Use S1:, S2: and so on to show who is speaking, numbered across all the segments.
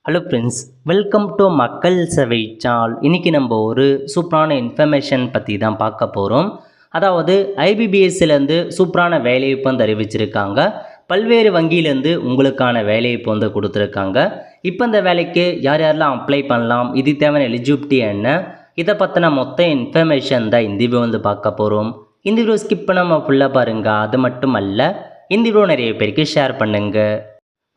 S1: Hello friends, welcome to மக்கள் சேவை channel. இன்றைக்கி நம்ம ஒரு சூப்பரான இன்ஃபர்மேஷன் பற்றி தான் பார்க்க போகிறோம். அதாவது ஐபிபிஎஸ்சிலேருந்து சூப்பரான வேலைவாய்ப்பு வந்து அறிவிச்சிருக்காங்க. பல்வேறு வங்கியிலேருந்து உங்களுக்கான வேலைவாய்ப்பு வந்து கொடுத்துருக்காங்க. இப்போ இந்த வேலைக்கு யார் யாரெல்லாம் அப்ளை பண்ணலாம், இது தேவையான எலிஜிபிலிட்டி என்ன, இதை பற்றின மொத்த இன்ஃபர்மேஷன் தான் இந்த வீடியோ வந்து பார்க்க போகிறோம். இந்த வீடியோ ஸ்கிப் பண்ணாமல் ஃபுல்லாக பாருங்கள். அது மட்டும் அல்ல, இந்த வீடியோ நிறைய பேருக்கு ஷேர் பண்ணுங்கள்.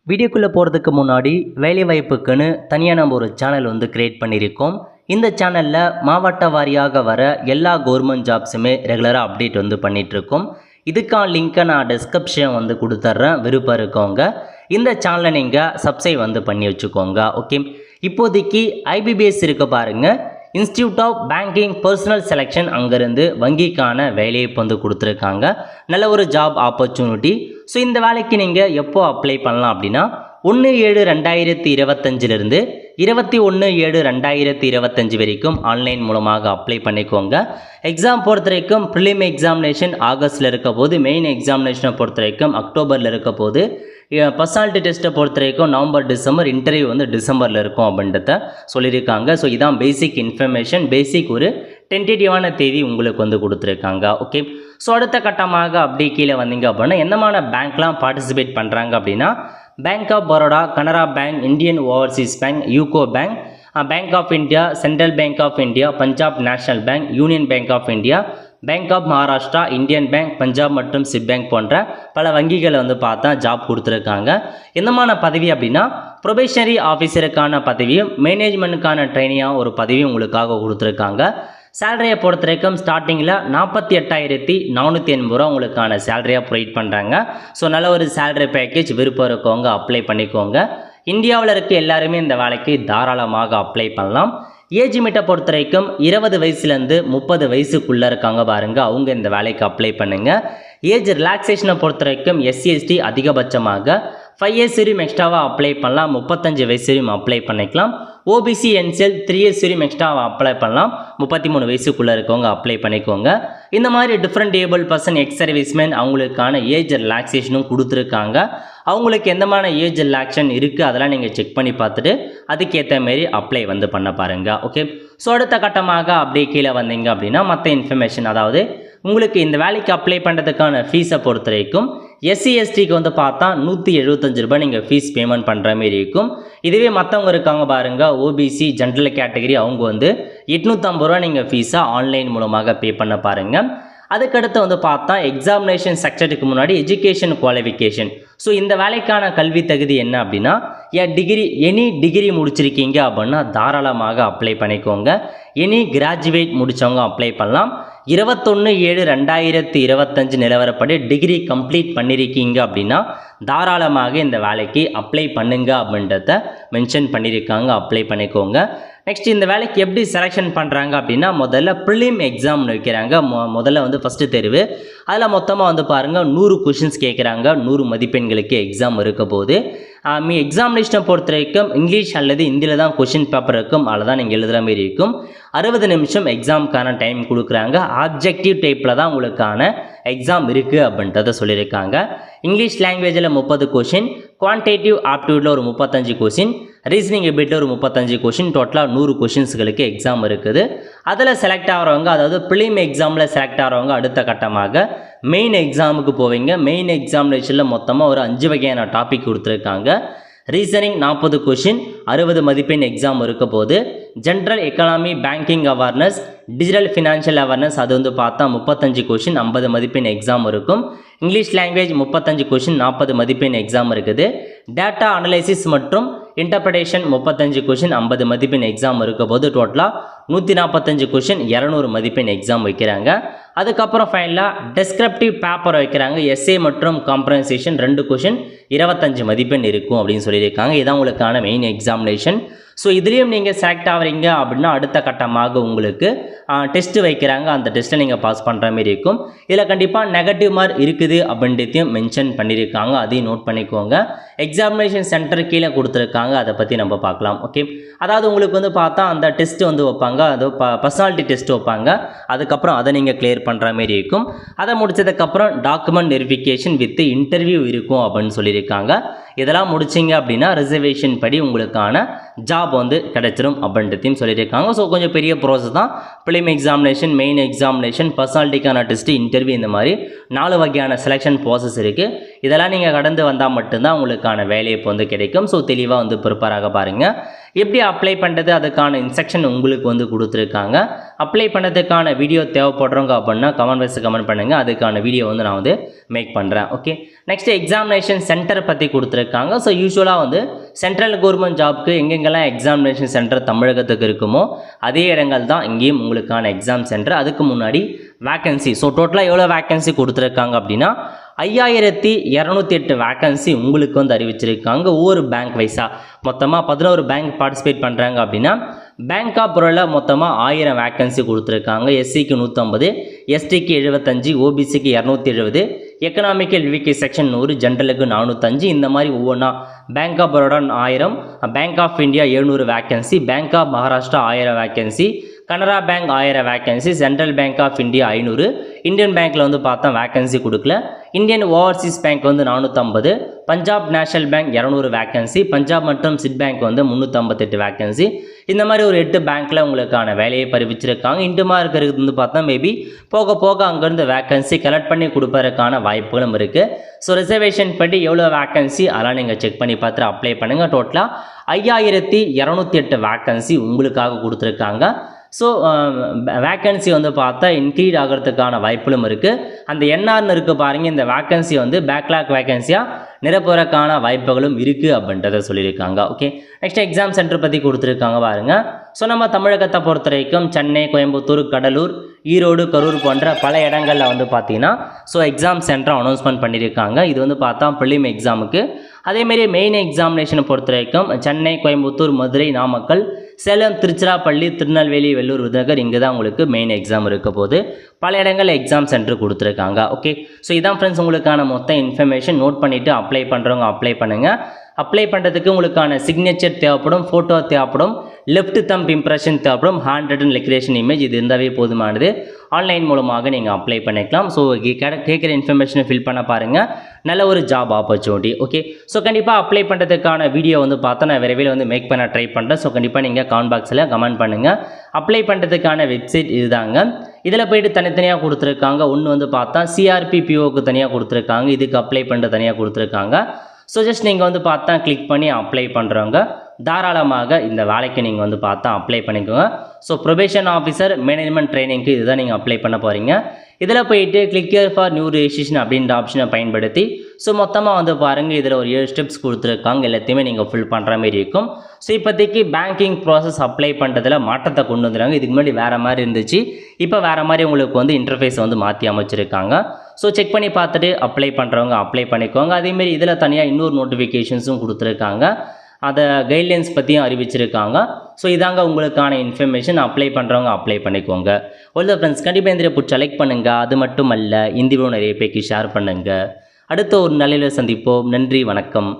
S1: வீடியோக்குள்ளே போகிறதுக்கு முன்னாடி வேலைவாய்ப்புக்குன்னு தனியாக நம்ம ஒரு சேனல் வந்து க்ரியேட் பண்ணியிருக்கோம். இந்த சேனலில் மாவட்ட வாரியாக வர எல்லா கவர்மெண்ட் ஜாப்ஸுமே ரெகுலராக அப்டேட் வந்து பண்ணிகிட்ருக்கோம். இதுக்கான லிங்க்கை நான் டிஸ்கிரிப்ஷன் வந்து கொடுத்துட்றேன். விருப்பம் இருக்கவங்க இந்த சேனலை நீங்கள் சப்ஸ்கிரைப் வந்து பண்ணி வச்சுக்கோங்க. ஓகே, இப்போதைக்கு ஐபிபிஎஸ் இருக்க பாருங்கள், institute of banking personnel selection, அங்கேருந்து வங்கிக்கான வேலைவாய்ப்பு வந்து கொடுத்துருக்காங்க. நல்ல ஒரு ஜாப் ஆப்பர்ச்சுனிட்டி. ஸோ இந்த வேலைக்கு நீங்கள் எப்போ அப்ளை பண்ணலாம் அப்படின்னா 1/7/2025 21/7/2025 வரைக்கும் ஆன்லைன் மூலமாக அப்ளை பண்ணிக்கோங்க. எக்ஸாம் பொறுத்த வரைக்கும் ப்ரிலிம் எக்ஸாமினேஷன் ஆகஸ்ட்டில் இருக்க போது, மெயின் எக்ஸாமினேஷனை பொறுத்த வரைக்கும் அக்டோபரில் இருக்க போது, பர்சனாலிட்டி டெஸ்ட்டை பொறுத்த வரைக்கும் நவம்பர் டிசம்பர், இன்டர்வியூ வந்து டிசம்பரில் இருக்கும் அப்படின்றத சொல்லியிருக்காங்க. ஸோ இதான் பேசிக் இன்ஃபர்மேஷன். பேசிக் ஒரு டென்டேட்டிவான தேதி உங்களுக்கு வந்து கொடுத்துருக்காங்க. ஓகே, ஸோ அடுத்த கட்டமாக அப்படி கீழே வந்தீங்க அப்படின்னா எந்தமான பேங்க்லாம் பார்ட்டிசிபேட் பண்ணுறாங்க அப்படின்னா bank of Baroda, Canara bank, Indian overseas bank, UCO bank, bank of India, central bank of India, Punjab national bank, union bank of India, bank of Maharashtra, Indian bank, Punjab மற்றும் சிப் பேங்க் போன்ற பல வங்கிகளை வந்து பார்த்தா ஜாப் கொடுத்துருக்காங்க. எந்தமான பதவி அப்படின்னா ப்ரொபேஷனரி ஆஃபீஸருக்கான பதவியும் மேனேஜ்மெண்ட்டுக்கான ட்ரைனியாக ஒரு பதவியும் உங்களுக்காக கொடுத்துருக்காங்க. சேலரியை பொறுத்த வரைக்கும் ஸ்டார்டிங்கில் 48,480 ரூபா உங்களுக்கான சேலரியாக ப்ரொவைட் பண்ணுறாங்க. ஸோ நல்ல ஒரு சேலரி பேக்கேஜ். விருப்பம் இருக்கவங்க அப்ளை பண்ணிக்கோங்க. இந்தியாவில் இருக்க எல்லாருமே இந்த வேலைக்கு தாராளமாக அப்ளை பண்ணலாம். ஏஜ் லிமிட்டை பொறுத்த வரைக்கும் 20 வயசுலேருந்து 30 வயசுக்குள்ளே இருக்காங்க பாருங்கள், அவங்க இந்த வேலைக்கு அப்ளை பண்ணுங்கள். ஏஜ் ரிலாக்ஸேஷனை பொறுத்த வரைக்கும் SC/ST அதிகபட்சமாக 5 இயர்ஸ் வரையும் எக்ஸ்ட்ராவாக அப்ளை பண்ணலாம். 35 வயசு வரையும் அப்ளை பண்ணிக்கலாம். OBC NCL 3 இயர்ஸ் வரையும் எக்ஸ்ட்ராவாக அப்ளை பண்ணலாம். 33 வயசுக்குள்ளே இருக்கவங்க அப்ளை பண்ணிக்கோங்க. இந்த மாதிரி different able person, X serviceman அவங்களுக்கான ஏஜ் ரிலாக்ஸேஷனும் கொடுத்துருக்காங்க. அவங்களுக்கு எந்தமான ஏஜ் ரிலாக்ஸேஷன் இருக்குது அதெல்லாம் நீங்கள் செக் பண்ணி பார்த்துட்டு அதுக்கேற்ற மாரி அப்ளை வந்து பண்ண பாருங்கள். ஓகே, ஸோ அடுத்த கட்டமாக அப்படியே கீழே வந்தீங்க அப்படின்னா மற்ற இன்ஃபர்மேஷன், அதாவது உங்களுக்கு இந்த வேலைக்கு அப்ளை பண்ணுறதுக்கான ஃபீஸை பொறுத்த வரைக்கும் SC/STக்கு வந்து பார்த்தா 175 ரூபாய் நீங்கள் ஃபீஸ் பேமெண்ட் பண்ணுற மாரி இருக்கும். இதுவே மற்றவங்க இருக்காங்க பாருங்கள், OBC ஜென்ரல் கேட்டகரி, அவங்க வந்து 850 ரூபா நீங்கள் ஃபீஸாக ஆன்லைன் மூலமாக பே பண்ண பாருங்கள். அதுக்கடுத்து வந்து பார்த்தா எக்ஸாமினேஷன் செக்ஷனுக்கு முன்னாடி எஜுகேஷன் குவாலிஃபிகேஷன். ஸோ இந்த வேலைக்கான கல்வி தகுதி என்ன அப்படின்னா எனி டிகிரி முடிச்சிருக்கீங்க அப்படின்னா தாராளமாக அப்ளை பண்ணிக்கோங்க. எனி கிராஜுவேட் முடித்தவங்க அப்ளை பண்ணலாம். 21/7/2025 நிலவரப்படி டிகிரி கம்ப்ளீட் பண்ணியிருக்கீங்க அப்படின்னா தாராளமாக இந்த வேலைக்கு அப்ளை பண்ணுங்க அப்படின்றத மென்ஷன் பண்ணியிருக்காங்க. அப்ளை பண்ணிக்கோங்க. நெக்ஸ்ட் இந்த வேலைக்கு எப்படி செலெக்ஷன் பண்ணுறாங்க அப்படின்னா முதல்ல ப்ரிலிம் எக்ஸாம் வைக்கிறாங்க. முதல்ல வந்து ஃபஸ்ட்டு தேர்வு. அதில் மொத்தமாக வந்து பாருங்கள் 100 கொஷின்ஸ் கேட்குறாங்க. 100 மதிப்பெண்களுக்கு எக்ஸாம் இருக்க போது. எக்ஸாமினேஷனை பொறுத்த வரைக்கும் இங்கிலீஷ் அல்லது ஹிந்தியில் தான் கொஷின் பேப்பர் இருக்கும். அதில் தான் நீங்கள் எழுதுகிற மாரி இருக்கும். 60 நிமிஷம் எக்ஸாமுக்கான டைம் கொடுக்குறாங்க. ஆப்ஜெக்டிவ் டைப்பில் தான் உங்களுக்கான எக்ஸாம் இருக்குது அப்படின்றத சொல்லியிருக்காங்க. இங்கிலீஷ் லாங்குவேஜில் 30 கொஷின், குவான்டேட்டிவ் ஆப்டிடியூடில் ஒரு 35 கொஷின், ரீசனிங் எபிலிட்டியில் ஒரு 35 கொஷின், டோட்டலாக 100 கொஷின்ஸுகளுக்கு எக்ஸாம் இருக்குது. அதில் செலக்ட் ஆகிறவங்க, அதாவது ப்ரிலிம் எக்ஸாமில் செலக்ட் ஆகிறவங்க அடுத்த கட்டமாக மெயின் எக்ஸாமுக்கு போவீங்க. மெயின் எக்ஸாமினேஷனில் மொத்தமாக ஒரு 5 வகையான டாபிக் கொடுத்துருக்காங்க. ரீசனிங் 40 கொஷின், 60 மதிப்பெண் எக்ஸாம் இருக்க போது. General economy, banking awareness, digital financial awareness, அது வந்து பார்த்தா 35 கொஷின், 50 மதிப்பெண் எக்ஸாம் இருக்கும். இங்கிலீஷ் லாங்குவேஜ் 35 கொஷின், 40 மதிப்பெண் எக்ஸாம் இருக்குது. டேட்டா அனலைசிஸ் மற்றும் இன்டர்பிரேஷன் 35 கொஷின், 50 மதிப்பெண் எக்ஸாம் இருக்க போது. டோட்டலாக 145 கொஷின், 200 மதிப்பெண் எக்ஸாம் வைக்கிறாங்க. அதுக்கப்புறம் ஃபைனலாக டெஸ்கிரிப்டிவ் பேப்பர் வைக்கிறாங்க. எஸ்ஏ மற்றும் காம்ப்ரஹென்சேஷன் 2 கொஷின், 25 மதிப்பெண் இருக்கும் அப்படின்னு சொல்லியிருக்காங்க. இதான் உங்களுக்கான மெயின் எக்ஸாமினேஷன். ஸோ இதுலேயும் நீங்கள் செலக்ட் ஆகிறீங்க அப்படின்னா அடுத்த கட்டமாக உங்களுக்கு டெஸ்ட்டு வைக்கிறாங்க. அந்த டெஸ்ட்டை நீங்கள் பாஸ் பண்ணுற மாரி இருக்கும். இதில் கண்டிப்பாக நெகட்டிவ் மார்க் இருக்குது அப்படின்றதையும் மென்ஷன் பண்ணியிருக்காங்க. அதையும் நோட் பண்ணிக்கோங்க. எக்ஸாமினேஷன் சென்டர் கீழே கொடுத்துருக்காங்க. அதை பற்றி நம்ம பார்க்கலாம். ஓகே, அதாவது உங்களுக்கு வந்து பார்த்தா அந்த டெஸ்ட்டு வந்து வைப்பாங்க. அது பர்சனாலிட்டி டெஸ்ட் வைப்பாங்க. அதுக்கப்புறம் அதை நீங்கள் கிளியர் பண்ணுற மாரி இருக்கும். அதை முடிச்சதுக்கப்புறம் டாக்குமெண்ட் வெரிஃபிகேஷன் வித் இன்டர்வியூ இருக்கும் அப்படின்னு சொல்லியிருக்காங்க. இதெல்லாம் முடிச்சிங்க அப்படின்னா ரிசர்வேஷன் படி உங்களுக்கான ஜாப் வந்து கிடைச்சிரும் அப்படின்றதையும் சொல்லியிருக்காங்க. ஸோ கொஞ்சம் பெரிய ப்ராசஸ் தான். ப்ரிலிம் எக்ஸாமினேஷன், மெயின் எக்ஸாமினேஷன், பர்சனாலிட்டிக்கான டெஸ்ட், இன்டர்வியூ, இந்த மாதிரி 4 வகையான செலெக்ஷன் ப்ராசஸ் இருக்குது. இதெல்லாம் நீங்கள் கடந்து வந்தால் மட்டும்தான் உங்களுக்கான வேலை இப்போ வந்து கிடைக்கும். ஸோ தெளிவாக வந்து ப்ரிப்பேராக பாருங்கள். எப்படி அப்ளை பண்ணுறது, அதுக்கான இன்ஸ்ட்ரக்ஷன் உங்களுக்கு வந்து கொடுத்துருக்காங்க. அப்ளை பண்ணுறதுக்கான வீடியோ தேவைப்படுறவங்க அப்படின்னா கமெண்ட் பாக்ஸில் கமெண்ட் பண்ணுங்கள். அதுக்கான வீடியோ வந்து நான் வந்து மேக் பண்ணுறேன். ஓகே, நெக்ஸ்ட் எக்ஸாமினேஷன் சென்டர் பற்றி கொடுத்துருக்காங்க. ஸோ யூஸ்வலாக வந்து சென்ட்ரல் கவர்மெண்ட் ஜாப்க்கு எங்கெங்கெல்லாம் எக்ஸாமினேஷன் சென்டர் தமிழகத்துக்கு இருக்குமோ அதே இடங்கள் தான் இங்கேயும் உங்களுக்கான எக்ஸாம் சென்டர். அதுக்கு முன்னாடி வேக்கன்சி, ஸோ டோட்டலாக எவ்வளோ வேக்கன்சி கொடுத்துருக்காங்க அப்படின்னா 5208 வேக்கன்சி உங்களுக்கு வந்து அறிவிச்சிருக்காங்க. ஒவ்வொரு பேங்க் வைஸாக மொத்தமாக 11 பேங்க் பார்ட்டிசிபேட் பண்ணுறாங்க அப்படின்னா பேங்க் ஆஃப் பரோடா மொத்தமாக 1000 வேக்கன்சி கொடுத்துருக்காங்க. எஸ்சிக்கு 150, எஸ்டிக்கு 75, ஓபிசிக்கு 270, எக்கனாமிக்கல் வீக் செக்ஷன் 100, ஜென்ரலுக்கு 405, இந்த மாதிரி ஒவ்வொன்றா bank of Baroda 1000, bank of India 700 vacancy, bank of Maharashtra 1000 vacancy, Canara bank 1000 vacancy, central bank of India 500, Indian பேங்க்கில் வந்து பார்த்தா வேக்கன்சி கொடுக்கல, இந்தியன் ஓவர்சீஸ் பேங்க் வந்து 450, Punjab national bank 200 vacancy, Punjab மற்றும் சிட் பேங்க் வந்து 358 வேக்கன்சி. இந்த மாதிரி ஒரு 8 பேங்க்கில் உங்களுக்கான வேலையை பறிவிச்சிருக்காங்க. இன்டுமா இருக்கிறது வந்து பார்த்தா மேபி போக போக அங்கேருந்து வேக்கன்சி கலெக்ட் பண்ணி கொடுப்பதற்கான வாய்ப்புகளும் இருக்குது. ஸோ ரிசர்வேஷன் படி எவ்வளோ வேக்கன்சி அதெல்லாம் நீங்கள் செக் பண்ணி பார்த்துட்டு அப்ளை பண்ணுங்கள். டோட்டலாக 5208 வேக்கன்சி உங்களுக்காக கொடுத்துருக்காங்க. ஸோ வேக்கன்சி வந்து பார்த்தா இன்க்ரீட் ஆகிறதுக்கான வாய்ப்புகளும் இருக்குது. அந்த என்ஆர்னு இருக்குது பாருங்கள், இந்த வேக்கன்சி வந்து பேக்லாக் வேக்கன்சியாக நிரப்புறதுக்கான வாய்ப்புகளும் இருக்குது அப்படின்றத சொல்லியிருக்காங்க. ஓகே, நெக்ஸ்ட் எக்ஸாம் சென்டர் பற்றி கொடுத்துருக்காங்க பாருங்கள். ஸோ நம்ம தமிழகத்தை பொறுத்த வரைக்கும் சென்னை, கோயம்புத்தூர், கடலூர், ஈரோடு, கரூர் போன்ற பல இடங்களில் வந்து பார்த்தீங்கன்னா ஸோ எக்ஸாம் சென்டர் அனௌன்ஸ்மெண்ட் பண்ணியிருக்காங்க. இது வந்து பார்த்தா ப்ரிலிம் எக்ஸாமுக்கு. அதேமாரி மெயின் எக்ஸாமினேஷனை பொறுத்த வரைக்கும் சென்னை, கோயம்புத்தூர், மதுரை, நாமக்கல், சேலம், திருச்சிராப்பள்ளி, திருநெல்வேலி, வெள்ளூர், விருதுநகர், இங்கே தான் உங்களுக்கு மெயின் எக்ஸாம் இருக்க போது. பல இடங்களில் எக்ஸாம் சென்டர் கொடுத்துருக்காங்க. ஓகே, ஸோ இதான் ஃப்ரெண்ட்ஸ் உங்களுக்கான மொத்த இன்ஃபர்மேஷன். நோட் பண்ணிவிட்டு அப்ளை பண்ணுறவங்க அப்ளை பண்ணுங்கள். அப்ளை பண்ணுறதுக்கு உங்களுக்கான சிக்னேச்சர் தேவைப்படும், ஃபோட்டோ தேவைப்படும், லெஃப்ட் தம்ப் இம்ப்ரெஷன் தேவைப்படும், ஹேண்ட் ரிட்டன் லெக்ரேஷன் இமேஜ், இது இருந்தாவே போதுமானது. ஆன்லைன் மூலமாக நீங்கள் அப்ளை பண்ணிக்கலாம். ஸோ கேட்குற இன்ஃபர்மேஷனை ஃபில் பண்ண பாருங்கள். நல்ல ஒரு ஜாப் ஆப்பர்ச்சுனிட்டி. ஓகே, ஸோ கண்டிப்பாக அப்ளை பண்ணுறதுக்கான வீடியோ வந்து பார்த்தா நான் விரைவில் வந்து மேக் பண்ண ட்ரை பண்ணுறேன். ஸோ கண்டிப்பாக நீங்கள் கமெண்ட் பாக்ஸில் கமெண்ட் பண்ணுங்கள். அப்ளை பண்ணுறதுக்கான வெப்சைட் இதுதாங்க. இதில் போய்ட்டு தனித்தனியாக கொடுத்துருக்காங்க. ஒன்று வந்து பார்த்தா சிஆர்பிபிஓக்கு தனியாக கொடுத்துருக்காங்க, இதுக்கு அப்ளை பண்ணுற தனியாக கொடுத்துருக்காங்க. ஸோ ஜஸ்ட் நீங்கள் வந்து பார்த்தா கிளிக் பண்ணி அப்ளை பண்ணுறவங்க தாராளமாக இந்த வேலைக்கு நீங்கள் வந்து பார்த்தா அப்ளை பண்ணிக்கோங்க. ஸோ ப்ரொபேஷன் ஆஃபீஸர் மேனேஜ்மெண்ட் ட்ரைனிங்க்கு இதுதான் நீங்கள் அப்ளை பண்ண போகிறீங்க. இதில் போயிட்டு click here for new registration அப்படின்ற ஆப்ஷனை பயன்படுத்தி ஸோ மொத்தமாக வந்து பாருங்கள், இதில் ஒரு 7 ஸ்டெப்ஸ் கொடுத்துருக்காங்க. எல்லாத்தையுமே நீங்கள் ஃபில் பண்ணுற மாதிரி இருக்கும். ஸோ இப்போதைக்கு பேங்கிங் ப்ராசஸ் அப்ளை பண்ணுறதுல மாற்றத்தை கொண்டு வந்துடுறாங்க. இதுக்கு முன்னாடி வேறு மாதிரி இருந்துச்சு, இப்போ வேறு மாதிரி உங்களுக்கு வந்து இன்டர்ஃபேஸ் வந்து மாற்றி அமைச்சிருக்காங்க. ஸோ செக் பண்ணி பார்த்துட்டு அப்ளை பண்ணுறவங்க அப்ளை பண்ணிக்கோங்க. அதேமாரி இதில் தனியாக இன்னொரு நோட்டிஃபிகேஷன்ஸும் கொடுத்துருக்காங்க, அதை கைட்லைன்ஸ் பற்றியும் அறிவிச்சிருக்காங்க. ஸோ இதாங்க உங்களுக்கான இன்ஃபர்மேஷன். அப்ளை பண்ணுறவங்க அப்ளை பண்ணிக்கோங்க. ஒருத்தர் ஃப்ரெண்ட்ஸ் கண்டிப்பாக இந்த பிடிச்ச லைக் பண்ணுங்கள். அது மட்டும் அல்ல, இந்த வீடியோ நிறைய பேருக்கு ஷேர் பண்ணுங்கள். அடுத்த ஒரு நல்ல சந்திப்போம். நன்றி, வணக்கம்.